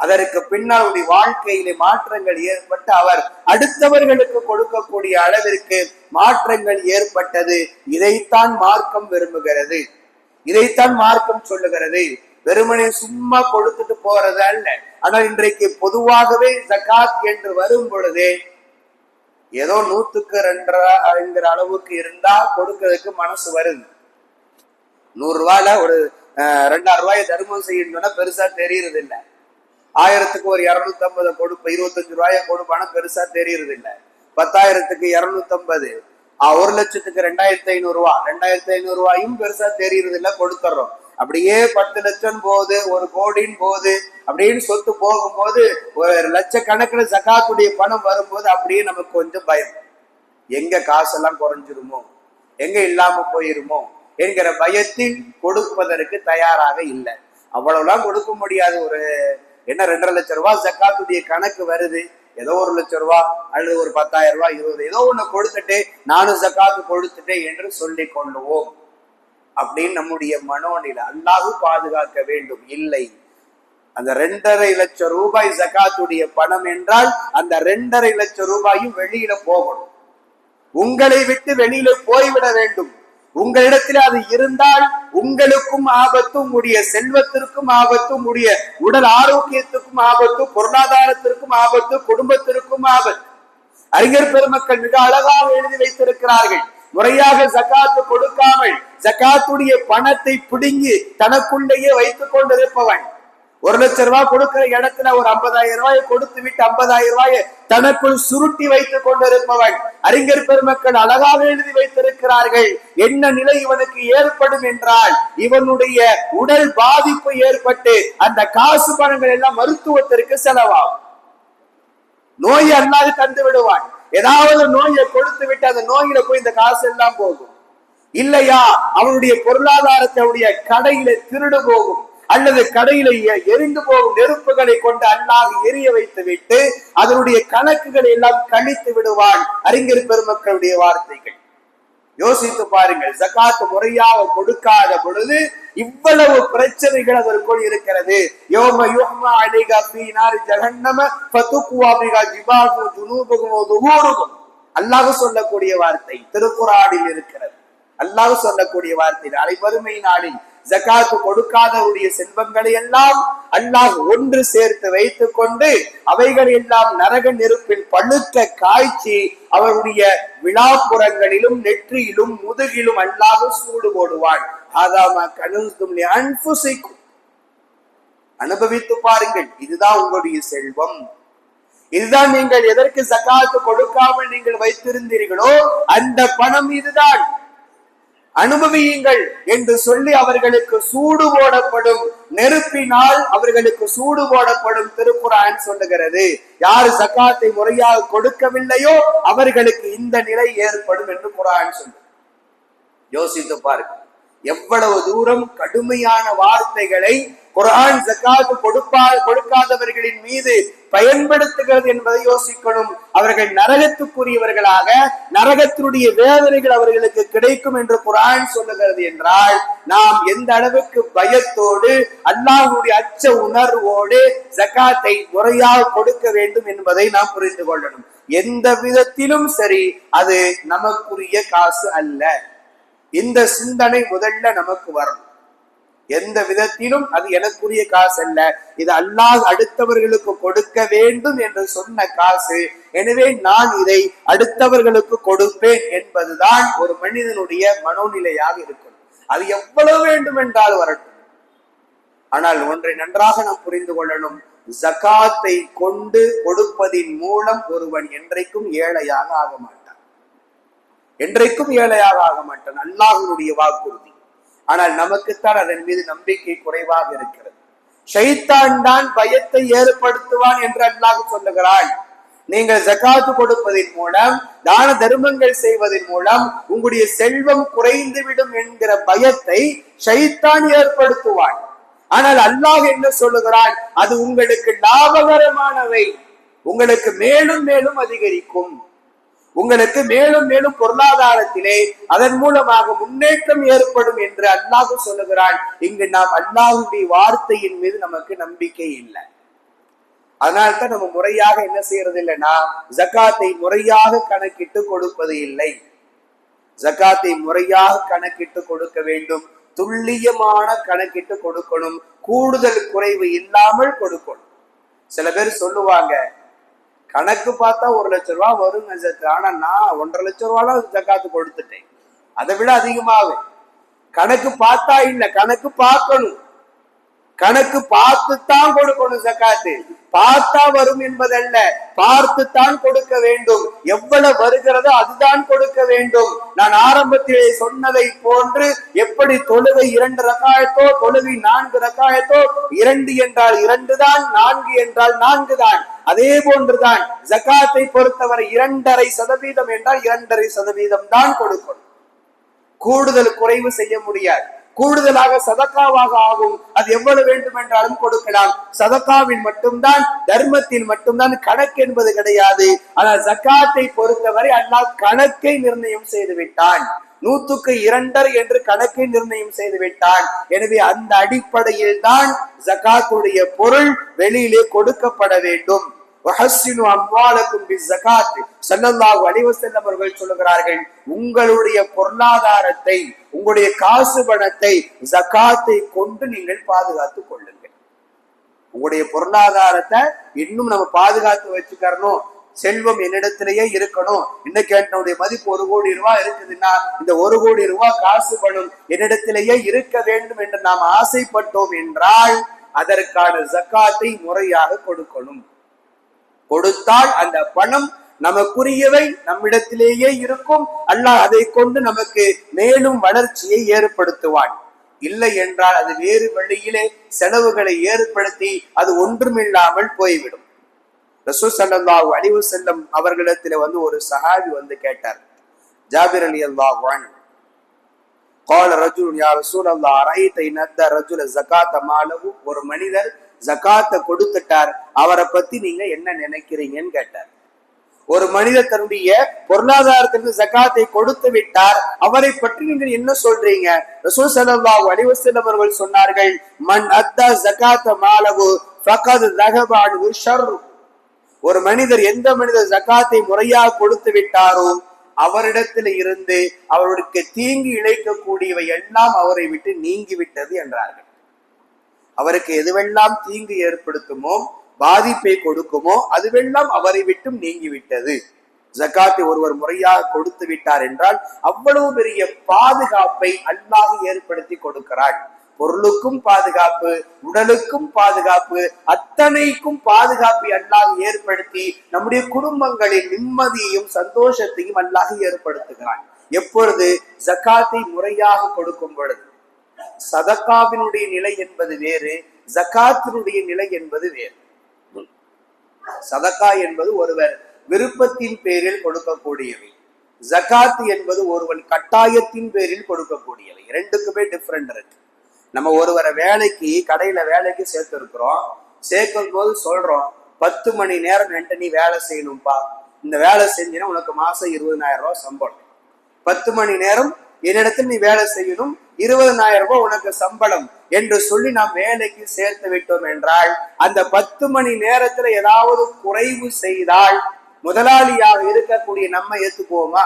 அதற்கு பின்னால் வாழ்க்கையிலே மாற்றங்கள் ஏற்பட்டு அவர் அடுத்தவர்களுக்கு கொடுக்கக்கூடிய அளவிற்கு மாற்றங்கள் ஏற்பட்டது. இதைத்தான் மார்க்கம் விரும்புகிறது, இதைத்தான் மார்க்கம் சொல்லுகிறது. வெறுமனே சும்மா கொடுத்துட்டு போறது அல்ல. ஆனால் இன்றைக்கு பொதுவாகவே ஜகாத் என்று வரும் பொழுது ஏதோ 100க்கு 2 அளவுக்கு இருந்தா கொடுக்கிறதுக்கு மனசு வருது. 100 ரூபாயில ஒரு 2000 ரூபாயை தர்மம் செய்யணும்னா பெருசா தெரியறது இல்லை. 1000க்கு ஒரு 250 கொடுப்ப, 25 ரூபாயை கொடுப்பான பெருசா தெரியறது இல்லை. 10,000க்கு 250, 1 லட்சத்துக்கு 2500 ரூபாய், 2500 ரூபாயும் பெருசா தெரியறது இல்லை, கொடுத்துறோம். அப்படியே 10 லட்சம் போகுது, 1 கோடின்னு போகுது அப்படின்னு சொத்து போகும்போது, ஒரு லட்சக்கணக்கில் ஜகாத்துடைய பணம் வரும்போது அப்படியே நமக்கு கொஞ்சம் பயம், எங்க காசெல்லாம் குறைஞ்சிருமோ, எங்க இல்லாம போயிருமோ என்கிற பயத்தில் கொடுப்பதற்கு தயாராக இல்லை. அவ்வளவுலாம் கொடுக்க முடியாது. ஒரு 2.5 லட்சம் ரூபாய் ஜகாத்துடைய கணக்கு வருது, ஏதோ 1 லட்சம் ரூபாய் அல்லது ஒரு 10,000 ரூபாய் 20 ஏதோ ஒண்ணு கொடுத்துட்டு நானும் ஜகாத்து கொடுத்துட்டேன் என்று சொல்லி கொள்ளுவோம். அப்படின்னு நம்முடைய மனோநிலை அல்லாஹ் பாதுகாக்க வேண்டும். இல்லை, அந்த 2.5 லட்சம் ரூபாய் ஜகாத்துடைய பணம் என்றால் அந்த 2.5 லட்சம் ரூபாயும் வெளியில போகணும், உங்களை விட்டு வெளியில போய்விட வேண்டும். உங்களிடத்தில் அது இருந்தால் உங்களுக்கும் ஆபத்து, உங்களுடைய செல்வத்திற்கும் ஆபத்து, உங்களுடைய உடல் ஆரோக்கியத்துக்கும் ஆபத்து, பொருளாதாரத்திற்கும் ஆபத்து, குடும்பத்திற்கும் ஆபத்து. அறிஞர் பெருமக்கள் மிக அழகாக எழுதி வைத்திருக்கிறார்கள். முறையாக ஜகாத்து கொடுக்காமல் ஜகாத்துடைய பணத்தை பிடுங்கி தனக்குள்ளேயே வைத்துக் கொண்டிருப்பவன், 1 லட்சம் ரூபாய் கொடுக்கிற இடத்துல ஒரு 50,000 ரூபாயை கொடுத்து விட்டு 50,000 ரூபாயை தனக்குள் சுருட்டி வைத்துக் கொண்டிருப்பவன். அறிஞர் பெருமக்கள் அழகாக எழுதி வைத்திருக்கிறார்கள், என்ன நிலை இவனுக்கு ஏற்படும் என்றால் இவனுடைய உடல் பாதிப்பு ஏற்பட்டு அந்த காசு பணங்கள் எல்லாம் மருத்துவத்திற்கு செலவாகும். நோயை அல்லாது தந்து விடுவான். ஏதாவது நோயை கொடுத்து விட்டு அந்த நோயில போய் இந்த காசு எல்லாம் போகும். இல்லையா அவனுடைய பொருளாதாரத்தை அவருடைய கடையில திருடு போகும், அல்லது கடையில எரிந்து போகும் நெருப்புகளை கொண்டு அல்லாஹ் எரிய வைத்து விட்டு அதனுடைய கணக்குகளை எல்லாம் கழித்து விடுவான். அறிஞர் பெருமக்களுடைய வார்த்தைகள். யோசித்து பாருங்கள், ஜகாத் முறையாக கொடுக்காத பொழுது இவ்வளவு பிரச்சனைகள் அதற்குள் இருக்கிறது. யோம யுஹ்மா அலைஹா ஃபீ நாரி ஜஹன்னம ஃபதுக்வா பிஹா ஜிபாஹு ஜுனூபுஹும் வ ظுஹூருஹும். அல்லாஹ் சொல்லக்கூடிய வார்த்தை திருக்குர்ஆனில் இருக்கிறது. அல்லாஹ் சொல்லக்கூடிய வார்த்தை, நாளை வறுமை நாளில் ஜகாத்து கொடுக்காதவருடைய செல்வங்களை எல்லாம் அல்லாஹ் ஒன்று சேர்த்து வைத்துக் கொண்டு அவைகள் எல்லாம் நரக நெருப்பில் பழுக்க காய்ச்சி அவருடைய விழாப்புறங்களிலும் நெற்றியிலும் முதுகிலும் அல்லாஹ் சூடு போடுவான். ஹாதாமா கனூஸ்தும் லிஅன்ஃபுசிக்கும், அனுபவித்து பாருங்கள், இதுதான் உங்களுடைய செல்வம், இதுதான் நீங்கள் எதற்கு ஜகாத் கொடுக்காமல் நீங்கள் வைத்திருந்தீர்களோ அந்த பணம் இதுதான், அனுபவியுங்கள் என்று சொல்லி அவர்களுக்கு சூடு போடப்படும், நெருப்பினால் அவர்களுக்கு சூடு போடப்படும். திருக்குர்ஆன் சொல்லுகிறது, யார் ஜகாத்தை முறையாக கொடுக்கவில்லையோ அவர்களுக்கு இந்த நிலை ஏற்படும் என்று குர்ஆன் சொல்லுது. யோசித்து பாருங்கள், எவ்வளவு தூரம் கடுமையான வார்த்தைகளை குர்ஆன் ஜகாத் கொடுக்காதவர்களின் மீது பயன்படுத்துகிறது என்பதை யோசிக்கணும். அவர்கள் நரகத்துக்குரியவர்களாக, நரகத்தினுடைய வேதனைகள் அவர்களுக்கு கிடைக்கும் என்று குர்ஆன் சொல்லுகிறது என்றால் நாம் எந்த அளவுக்கு பயத்தோடு அல்லாஹ்வுடைய அச்ச உணர்வோடு ஜகாத்தை முறையாக கொடுக்க வேண்டும் என்பதை நாம் புரிந்து கொள்ளணும். எந்த விதத்திலும் சரி அது நமக்குரிய காசு அல்ல, இந்த சிந்தனை முதல்ல நமக்கு வரணும். எந்த விதத்திலும் அது எனக்குரிய காசு அல்ல, இது அல்லாஹ் அடுத்தவர்களுக்கு கொடுக்க வேண்டும் என்று சொன்ன காசு, எனவே நான் இதை அடுத்தவர்களுக்கு கொடுப்பேன் என்பதுதான் ஒரு மனிதனுடைய மனோநிலையாக இருக்கும். அது எவ்வளவு வேண்டும் என்றால் வரட்டும். ஆனால் ஒன்றை நன்றாக நாம் புரிந்து கொள்ளணும், ஜகாத்தை கொண்டு கொடுப்பதின் மூலம் ஒருவன் என்றைக்கும் ஏழையாக ஆக மாட்டான், என்றைக்கும் ஏழையாக ஆக மாட்டான், அல்லாஹ்வுடைய வாக்குறுதி. ஆனால் நமக்குத்தான் அதன் மீது நம்பிக்கை குறைவாக இருக்கிறது. ஷைத்தான் தான் பயத்தை ஏற்படுத்துவான் என்று அல்லாஹ் சொல்லுகிறான். நீங்கள் ஜகாத்து கொடுப்பதன் மூலம், தான தர்மங்கள் செய்வதன் மூலம் உங்களுடைய செல்வம் குறைந்துவிடும் என்கிற பயத்தை ஷைத்தான் ஏற்படுத்துவான். ஆனால் அல்லாஹ் என்ன சொல்லுகிறான், அது உங்களுக்கு லாபகரமானவை, உங்களுக்கு மேலும் மேலும் அதிகரிக்கும், உங்களுக்கு மேலும் மேலும் பொருளாதாரத்திலே அதன் மூலமாக முன்னேற்றம் ஏற்படும் என்று அல்லாஹ் சொல்லுகிறான். இங்கு நாம் அல்லாஹ்வுடைய வார்த்தையின் மீது நமக்கு நம்பிக்கை இல்லை. அதனால்தான் நம்ம முறையாக என்ன செய்யறது இல்லைன்னா ஜகாத்தை முறையாக கணக்கிட்டு கொடுப்பது இல்லை. ஜகாத்தை முறையாக கணக்கிட்டு கொடுக்க வேண்டும், துல்லியமான கணக்கிட்டு கொடுக்கணும், கூடுதல் குறைவு இல்லாமல் கொடுக்கணும். சில பேர் சொல்லுவாங்க, கணக்கு பார்த்தா 1 லட்சம் ரூபாய் வரும், ஆனா நான் 1.5 லட்சம் ரூபாய் ஜகாத்து கொடுத்துட்டேன், அதை விட அதிகமாவே. கணக்கு பார்த்தா இல்ல, கணக்கு பார்க்கணும், கணக்கு பார்த்துத்தான் கொடுக்கணும். ஜகாத்து பார்த்தா வரும் என்பதல்ல, பார்த்துத்தான் கொடுக்க வேண்டும். எவ்வளவு வருகிறதோ அதுதான் கொடுக்க வேண்டும். நான் ஆரம்பத்திலே சொன்னதை போன்று, எப்படி தொழுகை 2 ரக்காயத்தோ, தொழுகை 4 ரக்காயத்தோ, 2 என்றால் 2 தான், 4 என்றால் 4 தான், அதே போன்றுதான் ஜகாத்தை பொறுத்தவரை 2.5% என்றால் 2.5% தான் கொடுக்கணும். கூடுதல் குறைவு செய்ய முடியாது. கூடுதலாக சதக்காவாக ஆகும், அது எவ்வளவு வேண்டும் என்றாலும் கொடுக்கலாம். சதக்காவில் மட்டும்தான், தர்மத்தில் மட்டும்தான் கணக்கு என்பது கிடையாது. ஆனால் ஜகாத்தை பொறுத்தவரை அல்லாஹ் கணக்கை நிர்ணயம் செய்து விட்டான், 100க்கு 2 என்று கணக்கை நிர்ணயம் செய்து விட்டான். எனவே அந்த அடிப்படையில் தான் ஜகாத்துடைய பொருள் வெளியிலே கொடுக்கப்பட வேண்டும். சொல்லுகிறார்கள், உங்களுடைய பொருளாதாரத்தை, உங்களுடைய காசு பணத்தை ஜகாத்தை கொண்டு நீங்கள் பாதுகாத்துக் கொள்ளுங்கள். உங்களுடைய பொருளாதாரத்தை இன்னும் நம்ம பாதுகாத்து வச்சுக்கணும். செல்வம் என்னிடத்திலேயே இருக்கணும். இன்னைக்கு என்னுடைய மதிப்பு 1 கோடி ரூபாய் இருக்குதுன்னா, இந்த 1 கோடி ரூபாய் காசு பணம் என்னிடத்திலேயே இருக்க வேண்டும் என்று நாம் ஆசைப்பட்டோம் என்றால் அதற்கான ஜகாத்தை முறையாக கொடுக்கணும். கொடுத்தால் அந்த பணம் நமக்குரியவை நம்மிடத்திலேயே இருக்கும். அல்லாஹ் அதை கொண்டு நமக்கு மேலும் வளர்ச்சியை ஏற்படுத்துவான். இல்லை என்றால் அது வேறு வழியிலே செலவுகளை ஏற்படுத்தி அது ஒன்றுமில்லாமல் போய்விடும். ரசூல் ஸல்லல்லாஹு அலைஹி வஸல்லம் அவர்களிடத்திலே ஒரு சஹாபி கேட்டார், ஜாபிர் ரலியல்லாஹு அன்ஹு, قال رجل يا رسول الله أرأيت إن أدى رجل زكاة ماله, ஒரு மனிதர் ஜகாத்தை கொடுத்துட்டார், அவரை பத்தி நீங்க என்ன நினைக்கிறீங்கன்னு கேட்டார். ஒரு மனிதர் தன்னுடைய பொருளாதாரத்திற்கு ஜகாத்தை கொடுத்து விட்டார், அவரை பற்றி நீங்கள் என்ன சொல்றீங்க? ரசூல் ஸல்லல்லாஹு அலைஹி வஸல்லம் அவர்கள் சொன்னார்கள், மன் அத்தா ஜகாத்த மாலஹு ஃபகத் ذهب عنه الشر. ஒரு மனிதர், எந்த மனிதர் ஜகாத்தை முறையாக கொடுத்து விட்டாரோ அவரிடத்தில் இருந்து அவருக்கு தீங்கு இழைக்கக்கூடியவை எல்லாம் அவரை விட்டு நீங்கி விட்டது என்றார்கள். அவருக்கு எதுவெல்லாம் தீங்கு ஏற்படுத்துமோ, பாதிப்பை கொடுக்குமோ, அதுவெல்லாம் அவரை விட்டும் நீங்கிவிட்டது. ஜகாத்தை ஒருவர் முறையாக கொடுத்து விட்டார் என்றால் அவ்வளவு பெரிய பாதுகாப்பை அல்லாஹ் ஏற்படுத்தி கொடுக்கிறான். பொருளுக்கும் பாதுகாப்பு, உடலுக்கும் பாதுகாப்பு, அத்தனைக்கும் பாதுகாப்பை அல்லாஹ் ஏற்படுத்தி நம்முடைய குடும்பங்களில் நிம்மதியையும் சந்தோஷத்தையும் அல்லாஹ் ஏற்படுத்துகிறான். எப்பொழுது ஜகாத்தை முறையாக கொடுக்கும் பொழுது. சதகாவினுடைய நிலை என்பது வேறு, ஜகாத்தினுடைய நிலை என்பது வேறு. சதகா என்பது ஒருவர் விருப்பத்தின் பேரில் கொடுக்கக்கூடியவை, ஜகாத் என்பது ஒருவன் கட்டாயத்தின் பேரில் கொடுக்கக்கூடியவை. ரெண்டுக்குமே டிஃபரெண்ட் இருக்கு. நம்ம ஒருவரை வேலைக்கு கடையில வேலைக்கு சேர்த்து இருக்கிறோம், சேர்க்கும் போது சொல்றோம் 10 மணி நேரம் என்கிட்ட நீ வேலை செய்யணும்பா, இந்த வேலை செஞ்சினா உனக்கு மாசம் 20,000 ரூபாய் சம்பளம், 10 மணி நேரம் என்னிடத்தில் நீ வேலை செய்யணும், 20,000 ரூபாய் உனக்கு சம்பளம் என்று சொல்லி நாம் வேலைக்கு சேர்த்து விட்டோம் என்றால் அந்த 10 மணி நேரத்துல ஏதாவது குறைவு செய்தால் முதலாளியாக இருக்கக்கூடிய நம்ம ஏத்துக்குவோமா?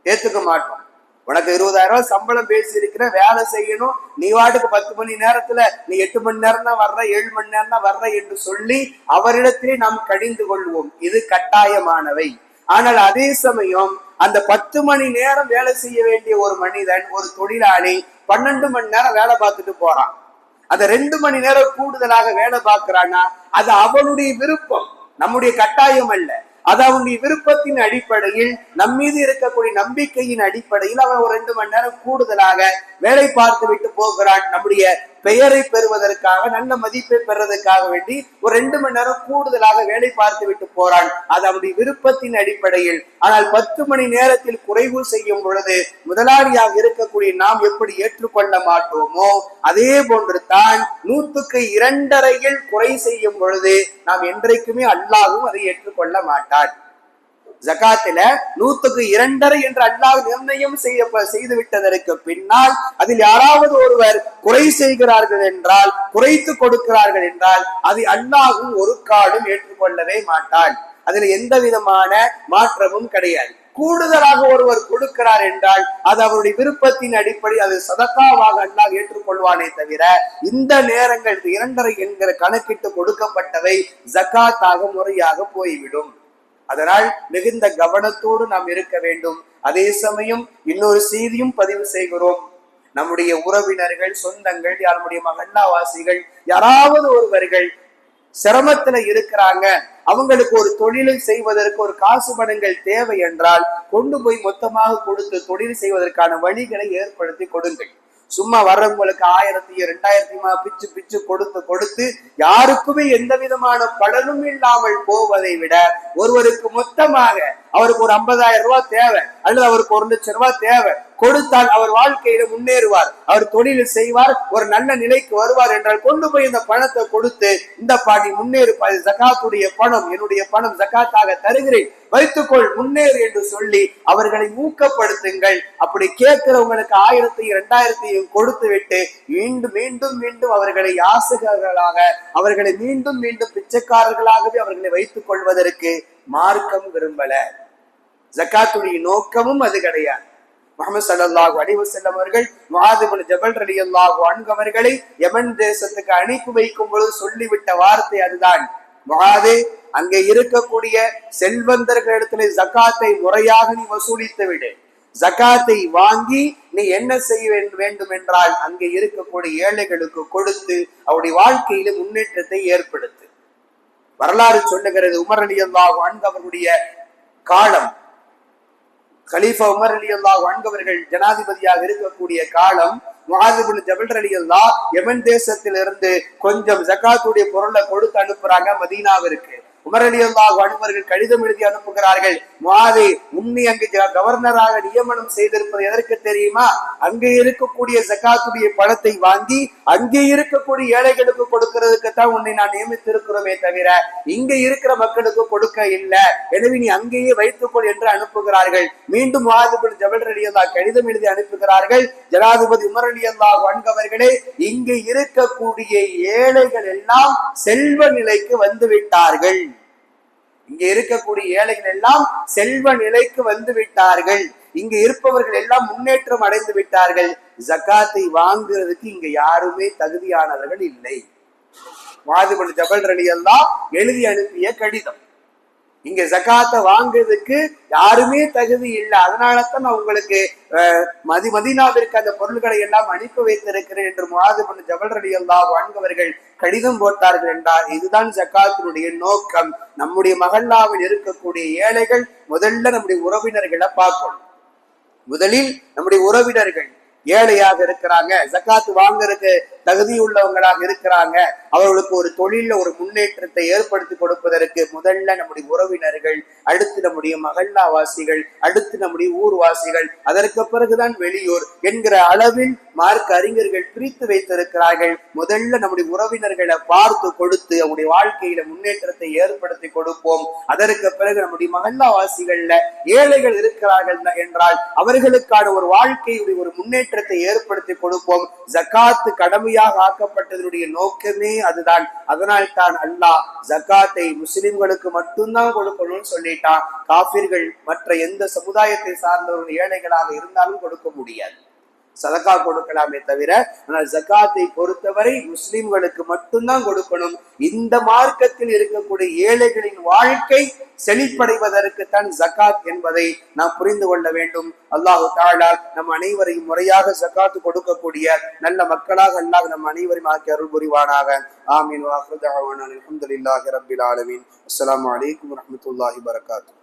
ஏத்துக்க மாட்டோம். உனக்கு 20,000 ரூபாய் சம்பளம் பேசி இருக்கிற, வேலை செய்யணும், நீ வாட்டுக்கு 10 மணி நேரத்துல நீ 8 மணி நேரம் தான் வர்ற, 7 மணி நேரம் தான் வர்ற என்று சொல்லி அவரிடத்திலே நாம் கடிந்து கொள்வோம். இது கட்டாயமானவை. ஆனால் அதே சமயம் அந்த 10 மணி நேரம் வேலை செய்ய வேண்டிய ஒரு மனிதன், ஒரு தொழிலாளி 12 மணி நேரம் வேலை பார்த்துட்டு போறான், அதை 2 மணி நேரம் கூடுதலாக வேலை பார்க்கிறான்னா அது அவனுடைய விருப்பம், நம்முடைய கட்டாயம் அல்ல. அது அவனுடைய விருப்பத்தின் அடிப்படையில், நம் மீது இருக்கக்கூடிய நம்பிக்கையின் அடிப்படையில் அவன் ஒரு 2 மணி நேரம் கூடுதலாக வேலை பார்த்து விட்டு போகிறான். நம்முடைய பெயரை பெறுவதற்காக, நல்ல மதிப்பை பெறுவதற்காக வேண்டி ஒரு 2 மணி நேரம் கூடுதலாக வேலை பார்த்து விட்டு போறான். அது அவனுடைய விருப்பத்தின் அடிப்படையில். ஆனால் 10 மணி நேரத்தில் குறைவு செய்யும் பொழுது முதலாளியாக இருக்கக்கூடிய நாம் எப்படி ஏற்றுக்கொள்ள மாட்டோமோ அதே போன்று தான் 100க்கு 2.5 குறை செய்யும் பொழுது நாம் என்றைக்குமே அல்லாஹ்வும் அதை ஏற்றுக்கொள்ள மாட்டான். ஜகாத்தில 100க்கு 2.5 என்று அல்லாஹ் நிர்ணயம் செய்து விட்டதற்கு பின்னால் அதில் யாராவது ஒருவர் குறை செய்கிறார்கள் என்றால், குறைத்து கொடுக்கிறார்கள் என்றால் அதை அல்லாஹ்வும் ஒரு காலம் ஏற்றுக்கொள்ளவே மாட்டான். அதுல எந்த விதமான மாற்றமும் கிடையாது. கூடுதலாக ஒருவர் கொடுக்கிறார் என்றால் அது அவருடைய விருப்பத்தின் அடிப்படை, அது சதகாவாக அல்லாஹ் ஏற்றுக்கொள்வானே தவிர இந்த நேரங்கள் 2.5 என்கிற கணக்கிட்டு கொடுக்கப்பட்டவை ஜகாத்தாக முறையாக போய்விடும். அதனால் மிகுந்த கவனத்தோடு நாம் இருக்க வேண்டும். அதே சமயம் இன்னொரு செய்தியும் பதிவு செய்கிறோம். நம்முடைய உறவினர்கள், சொந்தங்கள், யாருடைய மகல்லாவாசிகள் யாராவது ஒருவர்கள் சிரமத்துல இருக்கிறாங்க, அவங்களுக்கு ஒரு தொழிலை செய்வதற்கு ஒரு காசு பணங்கள் தேவை என்றால் கொண்டு போய் மொத்தமாக கொடுத்து தொழில் செய்வதற்கான வழிகளை ஏற்படுத்தி கொடுங்கள். சும்மா வர்றவங்களுக்கு 1000, 2000 பிச்சு பிச்சு கொடுத்து யாருக்குமே எந்த விதமான பலனும் இல்லாமல் போவதை விட ஒருவருக்கு மொத்தமாக அவருக்கு ஒரு 50,000 ரூபாய் தேவை அல்லது அவருக்கு 1,00,000 ரூபாய் தேவை கொடுத்தால் அவர் வாழ்க்கையில முன்னேறுவார், அவர் தொழில் செய்வார், ஒரு நல்ல நிலைக்கு வருவார் என்றால் கொண்டு போய் இந்த பணத்தை கொடுத்து இந்த பாடி முன்னேறுப்பார், ஜகாத்துடைய பணம், என்னுடைய பணம் ஜகாத்தாக தருகிறேன், வைத்துக்கொள், முன்னேறு என்று சொல்லி அவர்களை ஊக்கப்படுத்துங்கள். அப்படி கேட்கிறவங்களுக்கு 1000, 2000 கொடுத்து விட்டு மீண்டும் மீண்டும் மீண்டும் அவர்களை யாசகர்களாக, அவர்களை மீண்டும் மீண்டும் பிச்சைக்காரர்களாகவே அவர்களை வைத்துக் கொள்வதற்கு மார்க்கம் விரும்பல. ஜகாத்துடைய நோக்கமும் அது கிடையாது. முஹம்மது ஸல்லல்லாஹு அலைஹி வஸல்லம் அவர்கள் முஆத் இப்னு ஜபல் ரலியல்லாஹு அன்ஹு அவர்களை யமன் தேசத்துக்கு அனுப்பி வைக்கும் பொழுது சொல்லிவிட்ட வார்த்தை அதுதான். முஆதே, அங்கே இருக்கக்கூடிய செல்வந்தர்களிடத்திலே ஜகாத்தை முறையாக நீ வசூலித்து விடு. ஜகாத்தை வாங்கி நீ என்ன செய்ய வேண்டும் என்றால் அங்கே இருக்கக்கூடிய ஏழைகளுக்கு கொடுத்து அவருடைய வாழ்க்கையில முன்னேற்றத்தை ஏற்படுத்து. வரலாறு சொல்லுகிறது, உமர் ரலியல்லாஹு அன்ஹு அவர்களுடைய காலம், கலீஃபா உமர் ரலியல்லாஹு அன்ஹு அவர்கள் ஜனாதிபதியாக இருக்கக்கூடிய காலம், முஆத் இப்னு ஜபல் ரலியல்லாஹு யமன் தேசத்திலிருந்து கொஞ்சம் ஜகாத்துடைய பொருளை கொடுத்து அனுப்புறாங்க மதீனாவிற்கு. உமர் ரலியல்லாஹு அன்ஹு அவர்கள் கடிதம் எழுதி அனுப்புகிறார்கள், முஆதே, உன்னை அங்கு கவர்னராக நியமனம் செய்திருப்பது எதற்கு தெரியுமா? அங்கே இருக்கக்கூடிய ஜகாத்துடைய பணத்தை வாங்கி அங்கே இருக்கக்கூடிய ஏழைகளுக்கு கொடுக்கிறதுக்கு தான் உன்னை நான் நியமித்திருக்கிறோமே தவிர இங்க இருக்கிற மக்களுக்கு கொடுக்க இல்லை, எனவே நீ அங்கேயே வைத்துக்கொள் என்று அனுப்புகிறார்கள். மீண்டும் முஆத் இப்னு ஜபல் ரலியல்லாஹு கடிதம் எழுதி அனுப்புகிறார்கள், ஜனாதிபதி உமர் ரலியல்லாஹு அன்ஹு அவர்களே, இங்கே இருக்கக்கூடிய ஏழைகள் எல்லாம் செல்வ நிலைக்கு வந்து விட்டார்கள், இங்க இருக்கக்கூடிய ஏழைகள் எல்லாம் செல்வ நிலைக்கு வந்து விட்டார்கள், இங்க இருப்பவர்கள் எல்லாம் முன்னேற்றம் அடைந்து விட்டார்கள், ஜகாத்தை வாங்குறதுக்கு இங்க யாருமே தகுதியானவர்கள் இல்லை. முஆத் இப்னு ஜபல் ரலியல்லாஹு எழுதி அனுப்பிய கடிதம். இங்க ஜகாத்தை வாங்குறதுக்கு யாருமே தகுதி இல்லை. அதனாலதான் நான் உங்களுக்கு மதீனாவிற்கு அந்த பொருள்களை எல்லாம் அனுப்பி வைத்திருக்கிறேன் என்று முஆது பின் ஜபல் ரலியல்லாஹு அன்ஹு அவர்கள் கடிதம் போட்டார்கள் என்றால் இதுதான் ஜகாத்தினுடைய நோக்கம். நம்முடைய மஹல்லாவில் இருக்கக்கூடிய ஏழைகள் முதல்ல நம்முடைய உறவினர்களை பார்க்கணும். முதலில் நம்முடைய உறவினர்கள் ஏழையாக இருக்கிறாங்க, ஜகாத்து வாங்குறதுக்கு தகுதி உள்ளவங்களாக இருக்கிறாங்க, அவர்களுக்கு ஒரு தொழில ஒரு முன்னேற்றத்தை ஏற்படுத்தி கொடுப்பதற்கு முதல்ல நம்முடைய உறவினர்கள், அடுத்து நம்முடைய மகல்லாவாசிகள், அடுத்து நம்முடைய ஊர்வாசிகள், அதற்கு பிறகுதான் வெளியூர் என்கிற அளவில் மார்க்க அறிஞர்கள் பிரித்து வைத்திருக்கிறார்கள். முதல்ல நம்முடைய உறவினர்களை பார்த்து கொடுத்து அவருடைய வாழ்க்கையில முன்னேற்றத்தை ஏற்படுத்தி கொடுப்போம். அதற்கு பிறகு நம்முடைய மகல்லாவாசிகள்ல ஏழைகள் இருக்கிறார்கள் என்றால் அவர்களுக்கான ஒரு வாழ்க்கையுடைய ஒரு முன்னேற்றத்தை ஏற்படுத்தி கொடுப்போம். ஜகாத்து கடமையாக ஆக்கப்பட்டதனுடைய நோக்கமே அதுதான். அதனால் தான் அல்லாஹ் ஜகாத்தை முஸ்லிம்களுக்கு மட்டும்தான் கொடுக்கணும்னு சொல்லிட்டான். காபிர்கள் மற்ற எந்த சமுதாயத்தை சார்ந்தவர்கள் ஏழைகளாக இருந்தாலும் கொடுக்க முடியாது. சதகா கொடுக்கலாமே தவிர, ஆனால் ஜகாத்தை பொறுத்தவரை முஸ்லிம்களுக்கு மட்டும்தான் கொடுக்கணும். இந்த மார்க்கத்தில் இருக்கக்கூடிய ஏழைகளின் வாழ்க்கை செழிப்படைவதற்கு தான் ஜகாத் என்பதை நாம் புரிந்து கொள்ள வேண்டும். அல்லாஹு தஆலா நம் அனைவரையும் முறையாக ஜகாத்து கொடுக்கக்கூடிய நல்ல மக்களாக அல்லாஹ் நம் அனைவரையும் ஆக்கி அருள் புரிவானாக. ஆமீன். வ ஆகிரு தஅவானா அல்ஹம்துலில்லாஹி ரப்பில் ஆலமீன். அஸ்ஸலாமு அலைக்கும் வரஹ்மத்துல்லாஹி வபரகாத்துஹு.